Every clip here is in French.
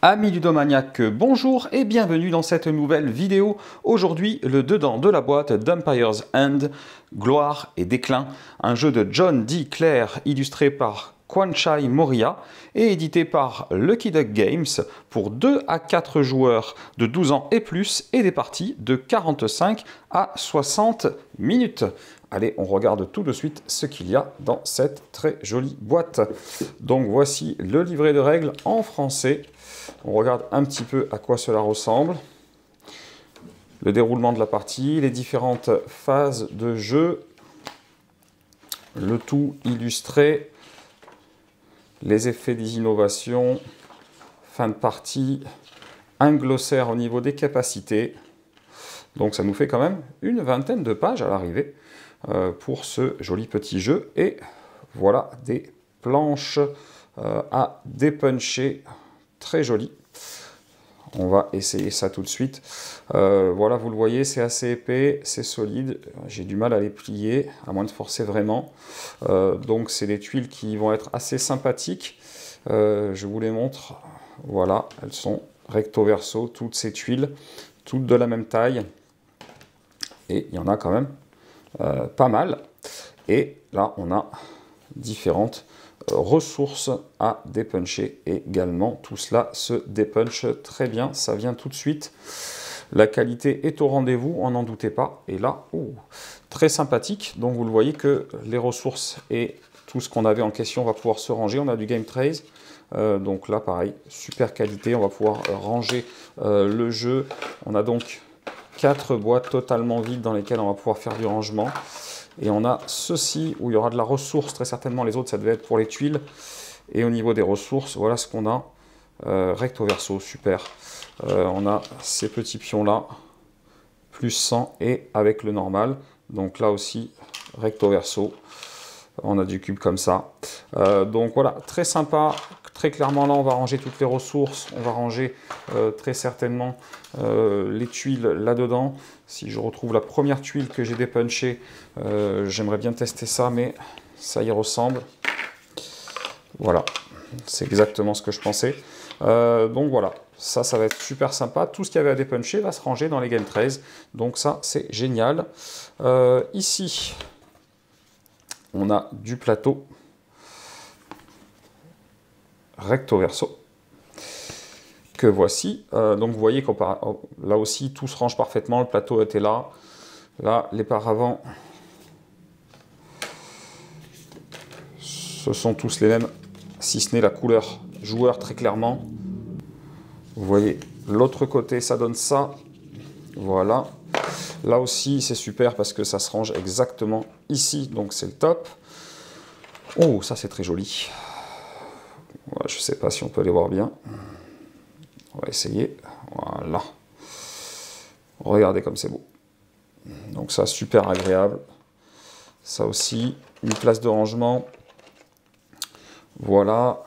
Amis ludomaniaques, bonjour et bienvenue dans cette nouvelle vidéo. Aujourd'hui, le dedans de la boîte d'Empire's End, Gloire et Déclin, un jeu de John D. Clair illustré par Kwanchai Moriya et édité par Lucky Duck Games pour 2 à 4 joueurs de 12 ans et plus et des parties de 45 à 60 minutes. Allez, on regarde tout de suite ce qu'il y a dans cette très jolie boîte. Donc voici le livret de règles en français. On regarde un petit peu à quoi cela ressemble. Le déroulement de la partie, les différentes phases de jeu, le tout illustré, les effets des innovations, fin de partie, un glossaire au niveau des capacités. Donc ça nous fait quand même une vingtaine de pages à l'arrivée pour ce joli petit jeu. Et voilà des planches à dépuncher. Très joli. On va essayer ça tout de suite. Voilà, vous le voyez, c'est assez épais, c'est solide. J'ai du mal à les plier, à moins de forcer vraiment. Donc, c'est des tuiles qui vont être assez sympathiques. Je vous les montre. Voilà, elles sont recto verso, toutes ces tuiles, toutes de la même taille. Et il y en a quand même pas mal. Et là, on a différentes ressources à dépuncher également. Tout cela se dépunche très bien, ça vient tout de suite. La qualité est au rendez-vous, on n'en doutez pas. Et là, très sympathique. Donc vous le voyez que les ressources et tout ce qu'on avait en question va pouvoir se ranger. On a du Game Trays. Donc là, pareil, super qualité. On va pouvoir ranger le jeu. On a donc 4 boîtes totalement vides dans lesquelles on va pouvoir faire du rangement. Et on a ceci où il y aura de la ressource, très certainement. Les autres, ça devait être pour les tuiles. Et au niveau des ressources, voilà ce qu'on a. Recto verso, super. On a ces petits pions-là, plus 100 et avec le normal. Donc là aussi, recto verso. On a du cube comme ça. Donc voilà, très sympa. Très clairement, là, on va ranger toutes les ressources. On va ranger très certainement les tuiles là-dedans. Si je retrouve la première tuile que j'ai dépunchée, j'aimerais bien tester ça, mais ça y ressemble. Voilà, c'est exactement ce que je pensais. Donc voilà, ça va être super sympa. Tout ce qu'il y avait à dépuncher va se ranger dans les Game Trays. Donc ça, c'est génial. Ici, on a du plateau recto verso que voici. Donc vous voyez que là aussi tout se range parfaitement, le plateau était là. Là, les paravents, ce sont tous les mêmes, si ce n'est la couleur joueur très clairement. Vous voyez, l'autre côté, ça donne ça. Voilà. Là aussi, c'est super parce que ça se range exactement ici, donc c'est le top. Oh, ça c'est très joli. Voilà, je ne sais pas si on peut les voir bien. On va essayer. Voilà. Regardez comme c'est beau. Donc ça, super agréable. Ça aussi, une place de rangement. Voilà.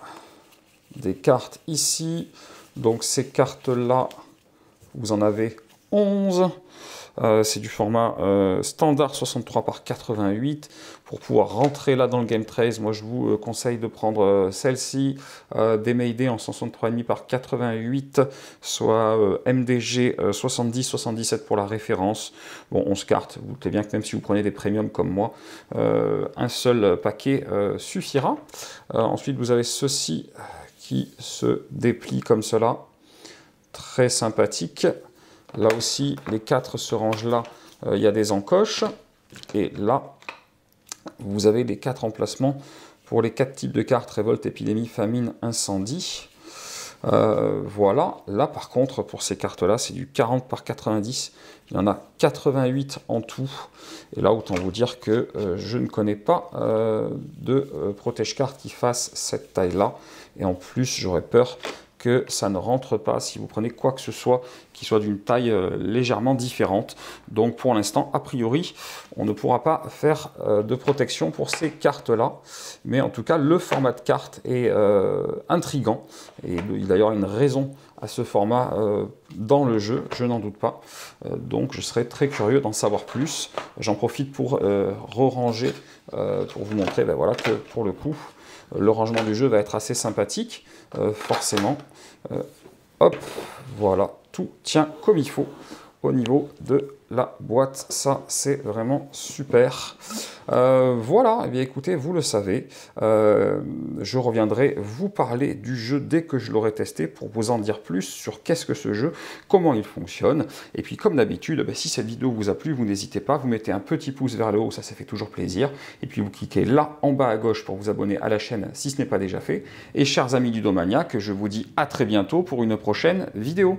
Des cartes ici. Donc ces cartes-là, vous en avez 11. C'est du format standard 63 par 88. Pour pouvoir rentrer là dans le Game Trays, moi je vous conseille de prendre celle-ci, des Mayday en 63,5 par 88, soit MDG 70-77 pour la référence. Bon, 11 cartes, vous doutez bien que même si vous prenez des premiums comme moi, un seul paquet suffira. Ensuite, vous avez ceci qui se déplie comme cela. Très sympathique. Là aussi, les 4 se rangent là, il y a des encoches. Et là, vous avez les 4 emplacements pour les 4 types de cartes, révolte, épidémie, famine, incendie. Voilà, là par contre, pour ces cartes-là, c'est du 40 par 90. Il y en a 88 en tout. Et là, autant vous dire que je ne connais pas de protège-carte qui fasse cette taille-là. Et en plus, j'aurais peur que ça ne rentre pas si vous prenez quoi que ce soit qui soit d'une taille légèrement différente. Donc pour l'instant, a priori, on ne pourra pas faire de protection pour ces cartes-là. Mais en tout cas, le format de carte est intriguant. Et il y a d'ailleurs une raison à ce format dans le jeu, je n'en doute pas. Donc je serais très curieux d'en savoir plus. J'en profite pour re-ranger, pour vous montrer voilà, que pour le coup, le rangement du jeu va être assez sympathique, forcément. Hop, voilà, tout tient comme il faut au niveau de la boîte. Ça, c'est vraiment super. Voilà, eh bien, écoutez, vous le savez, je reviendrai vous parler du jeu dès que je l'aurai testé pour vous en dire plus sur qu'est-ce que ce jeu, comment il fonctionne. Et puis, comme d'habitude, si cette vidéo vous a plu, vous n'hésitez pas, vous mettez un petit pouce vers le haut, ça fait toujours plaisir. Et puis, vous cliquez là en bas à gauche pour vous abonner à la chaîne si ce n'est pas déjà fait. Et chers amis du Domaniac, je vous dis à très bientôt pour une prochaine vidéo.